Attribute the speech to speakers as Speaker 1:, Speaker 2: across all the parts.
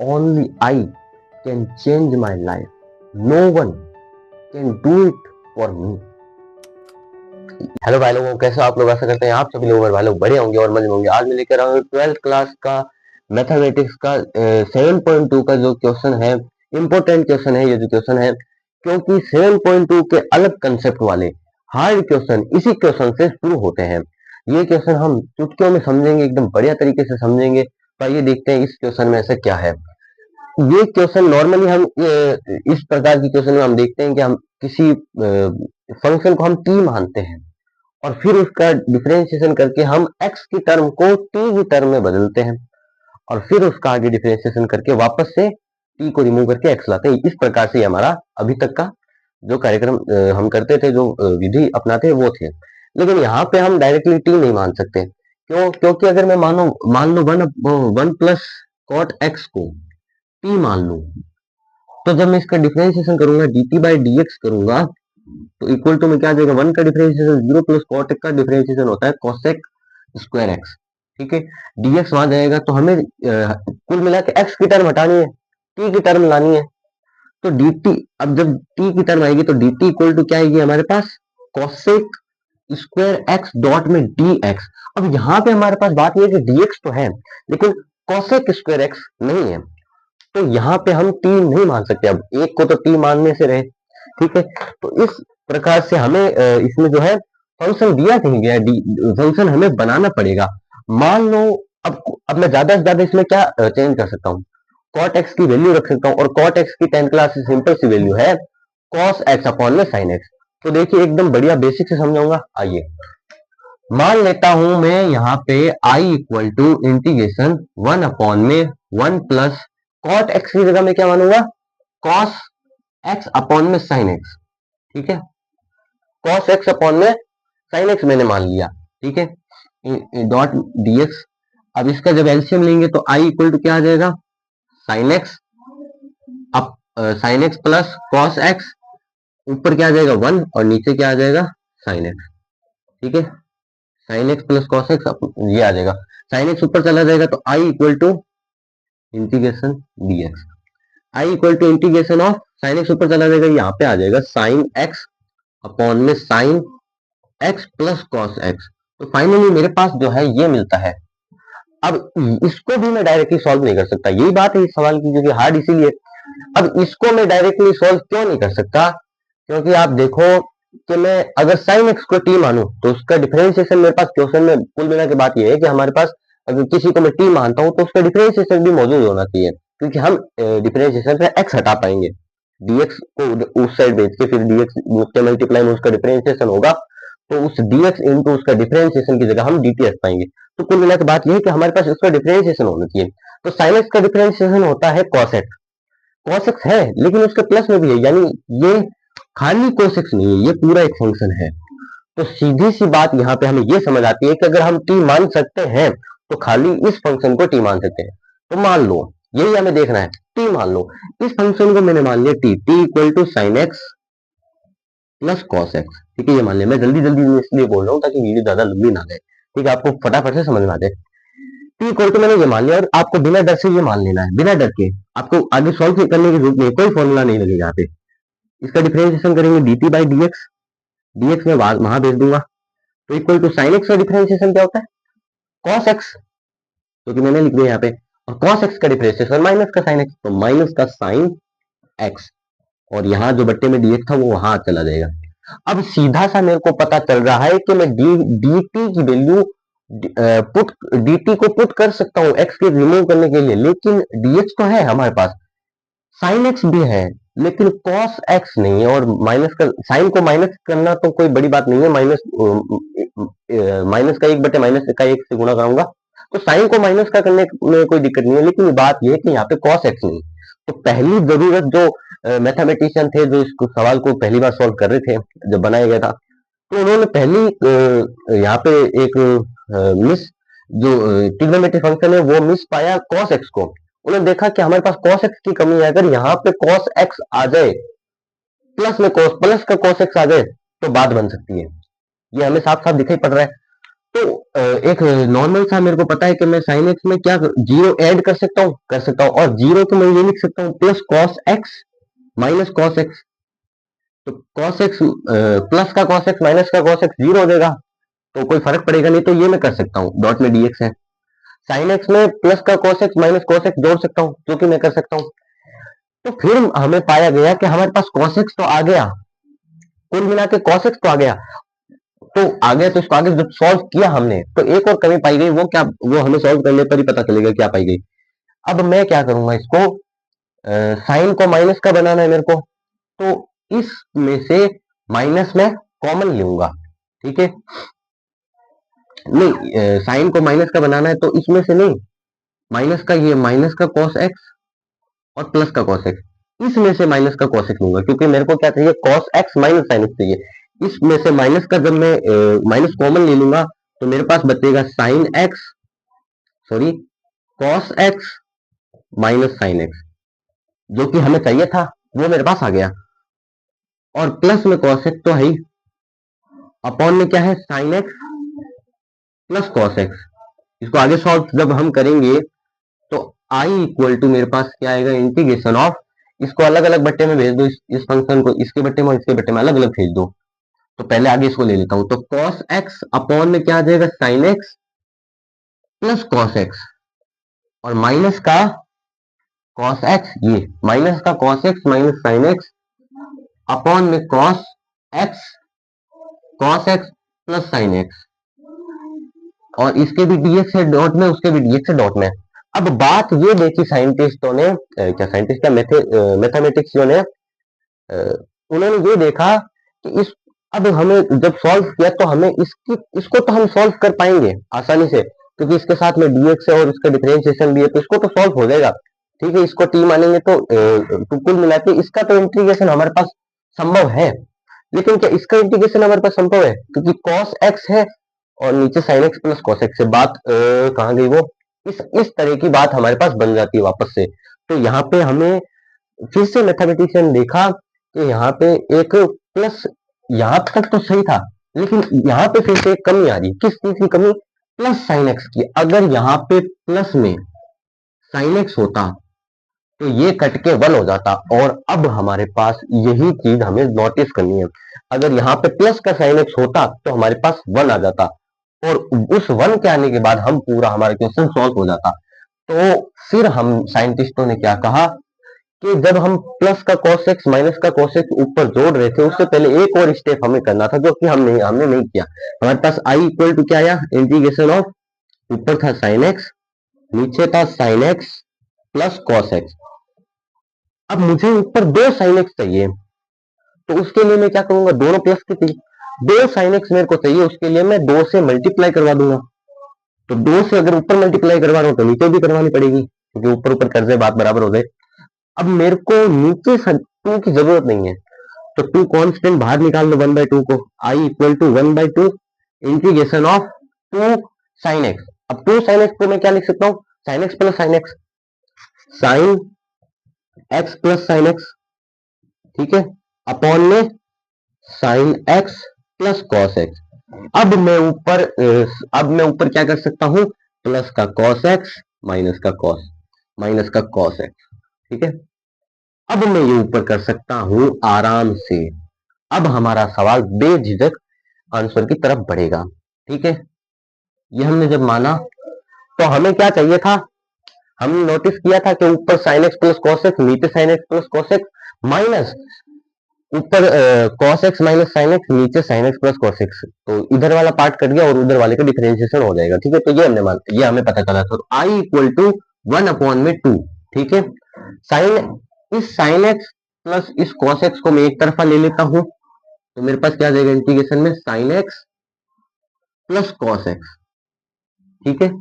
Speaker 1: only I can change my life. No one can do it for me. Hello भाई लोगों, कैसे हो आप लोग? आशा करते हैं आप सभी लोग भाई लोग बड़े होंगे और मजे में होंगे। आज मैं लेकर आया हूँ 12th क्लास का मैथमेटिक्स का 7.2 का जो क्वेश्चन है, इम्पोर्टेंट क्वेश्चन है ये जो क्वेश्चन है, क्योंकि 7.2 के अलग कंसेप्ट वाले हार्ड क्वेश्चन इसी क्वेश्चन से शुरू होते हैं। ये क्वेश्चन हम चुटकियों में समझेंगे, एकदम बढ़िया तरीके से समझेंगे। तो आइए देखते हैं इस क्वेश्चन में ऐसा क्या है। ये क्वेश्चन नॉर्मली हम इस प्रकार की क्वेश्चन में हम देखते हैं कि हम किसी फंक्शन को हम टी मानते हैं और फिर उसका डिफरेंशिएशन करके हम x की टर्म को t की टर्म में बदलते हैं और फिर उसका आगे डिफरेंशिएशन करके वापस से t को रिमूव करके x लाते हैं। इस प्रकार से हमारा अभी तक का जो कार्यक्रम हम करते थे, जो विधि अपनाते वो थे। लेकिन यहाँ पे हम डायरेक्टली t नहीं मान सकते। क्यों? क्योंकि अगर मैं मान लो वन प्लस कॉट एक्स को t मान लूं, तो जब मैं इसका डिफरेंशिएशन करूंगा dt बाई dx करूंगा तो इक्वल टू में क्या आ जाएगा, 1 का डिफरेंशिएशन 0 प्लस कॉट का डिफरेंशिएशन होता है कोसेक स्क्वायर एक्स। ठीक है, dx वहां जाएगा तो हमें कुल मिला के x की टर्म हटानी है, t की टर्म लानी है। तो dt, अब जब t की टर्म आएगी तो dt इक्वल टू क्या आएगी हमारे पास, कोसेक स्क्वायर एक्स डॉट में dx। अब यहाँ पे हमारे पास बात ये है कि dx तो है लेकिन कोसेक स्क्वायर एक्स नहीं है, तो यहाँ पे हम t नहीं मान सकते। अब एक को तो t मानने से रहे, ठीक है। तो इस प्रकार से हमें इसमें जो है फंक्शन दिया कहीं गया, फंक्शन हमें बनाना पड़ेगा। मान लो अब मैं ज्यादा से ज्यादा इसमें क्या चेंज कर सकता हूँ, कॉट एक्स की वैल्यू रख सकता हूँ और कॉट एक्स की 10th क्लास से सिंपल सी वैल्यू है कॉस एक्स अपॉन में साइन एक्स। तो देखिए एकदम बढ़िया बेसिक से समझाऊंगा। आइए मान लेता हूं मैं यहाँ पे i equal to integration 1 upon में 1 प्लस कॉट एक्स की जगह में क्या मानूंगा, कॉस एक्स अपॉन में साइन एक्स। ठीक है, कॉस एक्स अपॉन में साइन एक्स मैंने मान लिया। ठीक है, डॉट dx। अब इसका जब एलसीएम लेंगे तो i इक्वल टू क्या आ जाएगा, साइन एक्स अब sign x plus cos x, ऊपर क्या आ जाएगा 1 और नीचे क्या आ जाएगा साइन एक्स। ठीक है, sign x plus cos x ये आ जाएगा, साइन एक्स ऊपर चला जाएगा तो i equal to integration dx। i equal to integration of sine x ऊपर चला जाएगा, यहाँ पे आ जाएगा साइन एक्स अपॉन में sine x plus cos x. तो फाइनली मेरे पास जो है ये मिलता है। अब इसको भी मैं डायरेक्टली सॉल्व नहीं कर सकता, यही बात है इस सवाल की, क्योंकि हार्ड इसीलिए। अब इसको मैं डायरेक्टली सॉल्व क्यों नहीं कर सकता, क्योंकि आप देखो कि मैं अगर साइन एक्स को टी मानूं तो उसका डिफरेंशिएशन मेरे पास क्वेश्चन में कुल मिला के बात यह है कि हमारे पास अगर किसी को मैं टी मानता हूं तो उसका डिफरेंशिएशन भी मौजूद होना चाहिए, क्योंकि हम डिफरेंशिएशन से एक्स हटा पाएंगे। dx को उस साइड भेज के फिर dx के मल्टीप्लाई में उसका डिफरेंशिएशन होगा, तो उस dx इंटू उसका डिफरेंशिएशन की जगह हम dt रख पाएंगे। तो कुल मिला के बात यह है कि हमारे पास उसका डिफरेंशिएशन होना चाहिए। तो साइन एक्स का डिफरेंशिएशन होता है cos x, cos x है लेकिन उसके प्लस में भी है, यानी ये खाली cos x नहीं है, ये पूरा एक फंक्शन है। तो सीधी सी बात यहाँ पे हमें ये समझ आती है कि अगर हम t मान सकते हैं तो खाली इस फंक्शन को t मान सकते हैं। तो मान लो यही हमें देखना है, t मान लो इस फंक्शन को मैंने मान लिया t equal to sine x plus cos x. ठीक है, ये मान लिया। मैं जल्दी जल्दी इसलिए बोल रहा हूँ ताकि वीडियो ज्यादा लंबी ना जाए, ठीक है, आपको फटाफट से समझ में आ जाए। t इक्वल टू मैंने ये मान लिया और आपको बिना डर से ये मान लेना है, बिना डर के आपको आगे सॉल्व करने की जरूरत नहीं, कोई फॉर्मूला नहीं लगेगा यहाँ पे। इसका डिफरेंशिएशन करेंगे dt बाई dx, dx में वहां भेज दूंगा, तो इक्वल टू साइन एक्स का डिफरेंशिएशन क्या होता है, कॉस एक्स, क्योंकि मैंने लिख दिया यहाँ पे, और कॉस एक्स का डिफरेंशिएशन माइनस का साइन एक्स, तो माइनस का साइन एक्स, और यहाँ जो बट्टे में dx था वो वहां चला जाएगा। अब सीधा सा मेरे को पता चल रहा है कि मैं dt की वैल्यू dt को पुट कर सकता हूँ x के रिमूव करने के लिए, लेकिन dx तो है हमारे पास, साइन एक्स भी है लेकिन cos x नहीं है, और माइनस का साइन को माइनस करना तो कोई बड़ी बात नहीं है, माइनस का 1 बटे माइनस का 1 से गुणा कराऊंगा तो साइन को माइनस का करने में कोई दिक्कत नहीं है। लेकिन बात यह है कि यहाँ पे cos x नहीं, तो पहली जरूरत जो मैथमेटिशियन थे जो इस सवाल को पहली बार सॉल्व कर रहे थे जब बनाया गया था, तो उन्होंने पहली यहाँ पे एक मिस जो ट्रिग्नोमेट्रिक फंक्शन है वो मिस पाया cos x को। उन्होंने देखा कि हमारे पास cos x की कमी है, अगर यहाँ पे cos x आ जाए प्लस में cos प्लस का cos x आ जाए तो बात बन सकती है, ये हमें साफ साफ दिखाई पड़ रहा है। तो एक नॉर्मल सा मेरे को पता है कि मैं साइन एक्स में क्या जीरो ऐड कर सकता हूँ, और जीरो को मैं ये लिख सकता हूँ plus cos x minus cos x. तो कॉस एक्स प्लस का कॉस एक्स माइनस का कॉस एक्स जीरो हो जाएगा, तो कोई फर्क पड़ेगा नहीं, तो ये मैं कर सकता हूँ, डॉट में डीएक्स है। साइन एक्स में प्लस का cos x minus cos x जोड़ सकता हूँ, जो कि मैं कर सकता हूँ। तो फिर हमें पाया गया कि हमारे पास cos x तो आ गया, कुल मिला के cos x तो आ गया, तो इसको आगे जब सॉल्व किया हमने तो एक और कमी पाई गई, वो क्या, वो हमें सॉल्व करने पर ही पता चलेगा क्या पाई गई। अब मैं क्या करूंगा, इसको साइन को माइनस का बनाना है मेरे को, तो इस में से माइनस में कॉमन लूंगा, ठीक है। नहीं, साइन को माइनस का बनाना है तो इसमें से नहीं, माइनस का, ये माइनस का cos x और प्लस का cos x, इसमें से माइनस का cos x लूंगा, क्योंकि मेरे को क्या चाहिए, cos x minus sin x चाहिए। इसमें से माइनस का जब मैं माइनस कॉमन ले लूंगा तो मेरे पास बचेगा sin x, sorry, cos x minus sin x, जो कि हमें चाहिए था वो मेरे पास आ गया। और प्लस में cos x तो है ही, अपॉन में क्या है, sin x plus cos x। इसको आगे सॉल्व जब हम करेंगे तो i इक्वल टू मेरे पास क्या आएगा, इंटीग्रेशन ऑफ, इसको अलग अलग बट्टे में भेज दो, इस फंक्शन को इसके बट्टे में और इसके बट्टे में अलग अलग भेज दो। तो पहले आगे इसको ले लेता हूं, तो cos x अपॉन में क्या आ जाएगा, sin x plus cos x, और माइनस का cos x, ये माइनस का cos x minus sin x upon में cos x plus sin x, और इसके भी dx है डॉट में, उसके भी dx है डॉट में। अब बात ये देखी साइंटिस्टों ने, क्या साइंटिस्ट, क्या मैथमेटिक्स ने, उन्होंने ये देखा कि इस, अब हमें जब सॉल्व किया तो हमें इसको तो हम सॉल्व कर पाएंगे आसानी से, क्योंकि इसके साथ में dx है और इसका डिफरेंशिएशन भी है, तो इसको तो सॉल्व हो जाएगा, ठीक है। इसको t मानेंगे तो कुल मिला के इसका तो इंटीग्रेशन हमारे पास संभव है। लेकिन क्या इसका इंटीग्रेशन हमारे पास संभव है, क्योंकि cos x है और नीचे sin x plus cos x है, बात कहाँ गई वो, इस तरह की बात हमारे पास बन जाती है वापस से। तो यहाँ पे हमें फिर से मैथमेटिशियन देखा कि यहाँ पे एक प्लस, यहाँ तक तो सही था, लेकिन यहाँ पे फिर से एक कमी आ रही, किस चीज की कमी, प्लस साइन एक्स की। अगर यहाँ पे प्लस में साइन एक्स होता तो ये कट के वन हो जाता, और अब हमारे पास यही चीज हमें नोटिस करनी है, अगर यहाँ पे प्लस का साइन एक्स होता तो हमारे पास वन आ जाता, और उस वन के आने के बाद हम पूरा हमारा क्वेश्चन सॉल्व हो जाता। तो फिर हम साइंटिस्टों ने क्या कहा कि जब हम प्लस का cos x माइनस का cos x ऊपर जोड़ रहे थे, उससे पहले एक और स्टेप हमें करना था, जो कि हमने नहीं किया। हमारे पास i इक्वल टू क्या आया, इंटीग्रेशन ऑफ, ऊपर था sin x, नीचे था sin x plus cos x। अब मुझे ऊपर दो sin x चाहिए, तो उसके लिए मैं क्या करूंगा, दोनों प्लस के चाहिए, दो sin x मेरे को चाहिए, उसके लिए मैं दो से मल्टीप्लाई करवा दूंगा। तो दो से अगर ऊपर मल्टीप्लाई करवा रहा हूं तो नीचे भी करवानी पड़ेगी, क्योंकि ऊपर ऊपर कर दे बात बराबर हो जाए। अब मेरे को नीचे टू की जरूरत नहीं है, तो टू कांस्टेंट बाहर निकाल लो, वन बाई टू को, I equal to one by two integration of two sine x. अब टू साइन एक्स को मैं क्या लिख सकता हूँ, sine x plus sine x, sine x plus sine x, ठीक है, अपॉन में sine x plus cos x. अब मैं ऊपर क्या कर सकता हूँ, प्लस का कॉस एक्स माइनस का कॉस एक्स, ठीक है। अब मैं ये ऊपर कर सकता हूं आराम से। अब हमारा सवाल बेझिझक आंसर की तरफ बढ़ेगा, ठीक है। ये हमने जब माना तो हमें क्या चाहिए था, हमने नोटिस किया था कि ऊपर sin x plus cos x, नीचे sin x plus cos x, minus ऊपर cos x minus sin x, नीचे sin x plus cos x, तो इधर वाला पार्ट कट गया और उधर वाले का डिफरेंशिएशन हो जाएगा, ठीक है। तो ये हमें पता चला, तो i equal to one upon में टू, ठीक है। साइन, इस sin x प्लस इस cos x को मैं एक तरफा ले लेता हूं, तो मेरे पास क्या आ जाएगा, इंटीग्रेशन में sin x plus cos x, ठीक है।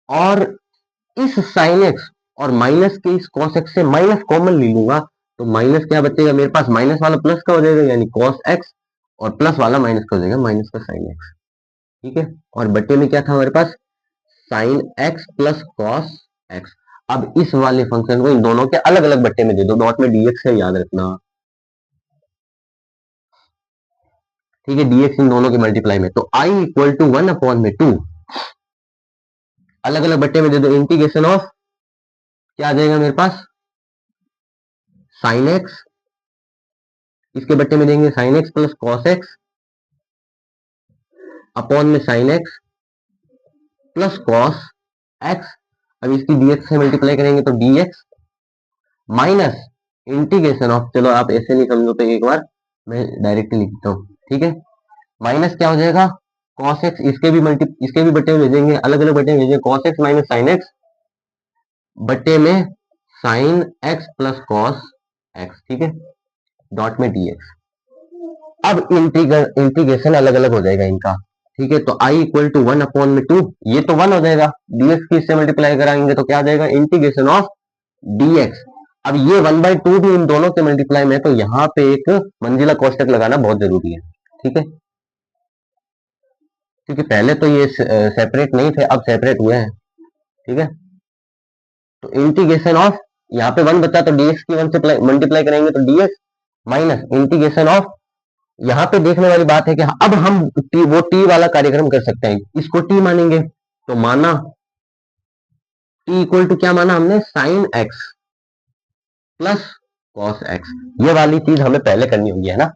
Speaker 1: और इस sin x और माइनस के इस cos x से माइनस कॉमन ले लूंगा, तो माइनस क्या बचेगा मेरे पास, माइनस वाला प्लस का हो जाएगा यानी cos x, और प्लस वाला माइनस का हो जाएगा माइनस का sin x, ठीक है। और बट्टे में क्या था हमारे पास, sin x plus cos x। अब इस वाले फंक्शन को इन दोनों के अलग अलग बट्टे में दे दो, डॉट में dx है याद रखना। ठीक है, dx इन दोनों के मल्टीप्लाई में, तो i इक्वल टू 1/2 अलग अलग बट्टे में दे दो, इंटीग्रेशन ऑफ क्या आ जाएगा मेरे पास sin x, इसके बट्टे में देंगे sin x plus cos x upon में sin x plus cos x, अब इसकी dx से मल्टीप्लाई करेंगे तो dx माइनस इंटीग्रेशन ऑफ, चलो आप ऐसे नहीं समझो तो एक बार मैं डायरेक्टली लिखता हूँ, ठीक है, माइनस क्या हो जाएगा cos x, इसके भी बट्टे में भेजेंगे, अलग अलग बट्टे में भेजेंगे, cos x minus sin x बट्टे में sin x plus cos x, ठीक है, डॉट में dx। अब इंटीग्रेशन अलग अलग हो जाएगा इनका, ठीक है, तो i इक्वल टू 1/2, ये तो 1 हो जाएगा, dx की इससे मल्टीप्लाई कराएंगे तो क्या आ जाएगा इंटीग्रेशन ऑफ dx। अब ये 1/2 भी इन दोनों के मल्टीप्लाई में, तो यहाँ पे एक मंजिला कोष्टक लगाना बहुत जरूरी है, ठीक है, क्योंकि पहले तो ये सेपरेट नहीं थे, अब सेपरेट हुए हैं, ठीक है, तो इंटीग्रेशन ऑफ यहाँ पे 1 बचा तो dx की 1 से मल्टीप्लाई करेंगे तो dx माइनस इंटीग्रेशन ऑफ, यहाँ पे देखने वाली बात है कि अब हम वो t वाला कार्यक्रम कर सकते हैं, इसको t मानेंगे, तो माना t इक्वल टू क्या माना हमने sin x plus cos x, ये वाली चीज हमें पहले करनी होगी, है ना,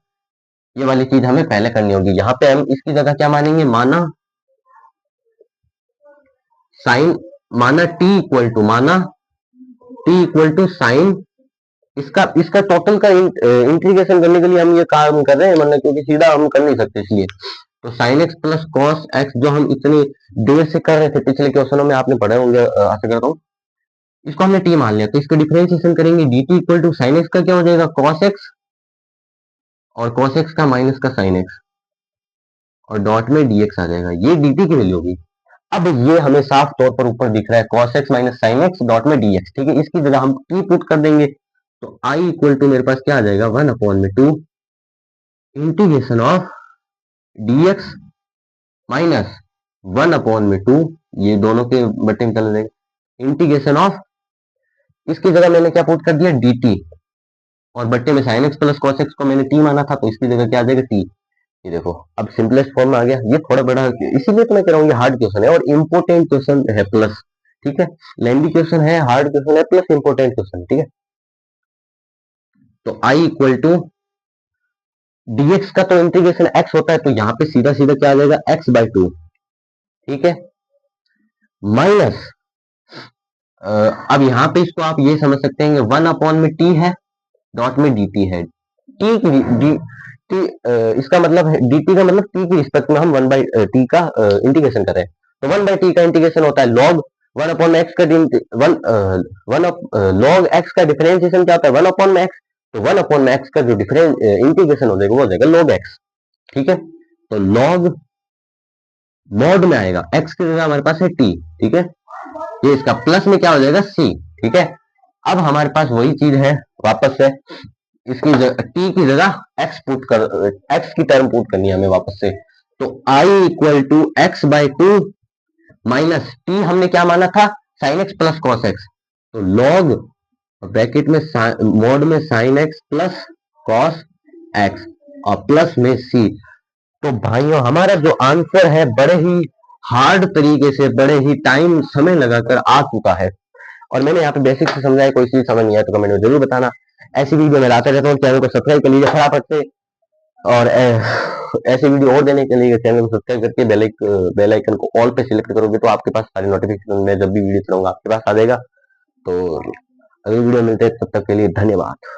Speaker 1: ये वाली चीज हमें पहले करनी होगी। यहाँ पे हम इसकी जगह क्या मानेंगे, माना साइन, माना t इक्वल टू साइन, इसका टोटल का इंटीग्रेशन करने के लिए हम ये काम कर रहे हैं, मतलब क्योंकि सीधा हम कर नहीं सकते इसलिए, तो sign x plus cos x जो हम इतनी देर से कर रहे थे पिछले क्वेश्चनों में, आपने पढ़े होंगे आशा करता हूँ, इसको हमने टी मान लिया, तो इसका डिफरेंशिएशन करेंगे, dt equal to sine x का क्या हो जाएगा कॉस एक्स, और cos x का माइनस का sin x, और डॉट में dx आ जाएगा, ये dt की वैल्यू होगी। अब ये हमें साफ तौर पर ऊपर दिख रहा है cos x minus sin x dot में dx, ठीक है, इसकी जगह हम t पुट कर देंगे, तो i इक्वल टू मेरे पास क्या आ जाएगा 1/2 इंटीग्रेशन ऑफ dx माइनस 1/2, ये दोनों के बट्टे में चले जाएंगे, इंटीग्रेशन ऑफ, इसकी जगह मैंने क्या पुट कर दिया dt, और बट्टे में sin x plus cos x को मैंने t माना था, तो इसकी जगह क्या आ जाएगा t, ये देखो अब सिंपलेस्ट फॉर्म में आ गया, ये थोड़ा बड़ा इसीलिए तो मैं कह रहा हूँ ये हार्ड क्वेश्चन है और इंपोर्टेंट क्वेश्चन है प्लस, ठीक है, लेंदी क्वेश्चन है, हार्ड क्वेश्चन है प्लस इंपोर्टेंट क्वेश्चन, ठीक है, तो i इक्वल टू dx का तो इंटीग्रेशन x होता है, तो यहाँ पे सीधा सीधा क्या आ जाएगा x/2, ठीक है, माइनस अब यहाँ पे इसको आप ये समझ सकते हैं 1 में t है डॉट में dt है, t की t इसका मतलब है dt का मतलब t की रिस्पेक्ट में हम 1/t का इंटीग्रेशन कर रहे हैं, तो 1/t का इंटीग्रेशन होता है log 1/x का log x का डिफरेंशिएशन क्या होता है 1/x, तो 1/x का जो डिफरेंस इंटीग्रेशन हो जाएगा वो हो जाएगा log x, ठीक है, तो log मॉड में आएगा x की जगह हमारे पास है t, ठीक है, ये इसका प्लस में क्या हो जाएगा c, ठीक है, अब हमारे पास वही चीज है वापस से, इसकी t की जगह x की टर्म पुट करनी है हमें वापस से, तो i equal to x/2 minus t हमने क्या माना था sin x plus cos x, तो log ब्रैकेट में मॉड में sin x plus cos x और प्लस में c, तो भाइयों हमारा जो आंसर है बड़े ही हार्ड तरीके से, बड़े ही टाइम समय लगाकर आ चुका है, और मैंने यहाँ पे बेसिक से समझाया, कोई चीज समझ नहीं आया तो कमेंट में जरूर बताना, ऐसी वीडियो मैं लाता रहता हूँ, चैनल को सब्सक्राइब कर लीजिए फटाफट से, और ऐसी वीडियो और देने के लिए चैनल को सब्सक्राइब करके बेल आइकन को ऑल पे सिलेक्ट करोगे तो आपके पास सारी नोटिफिकेशन में जब भी वीडियो चलाऊंगा आपके पास आ जाएगा। तो अगली वीडियो मिलते हैं, तब तक के लिए धन्यवाद।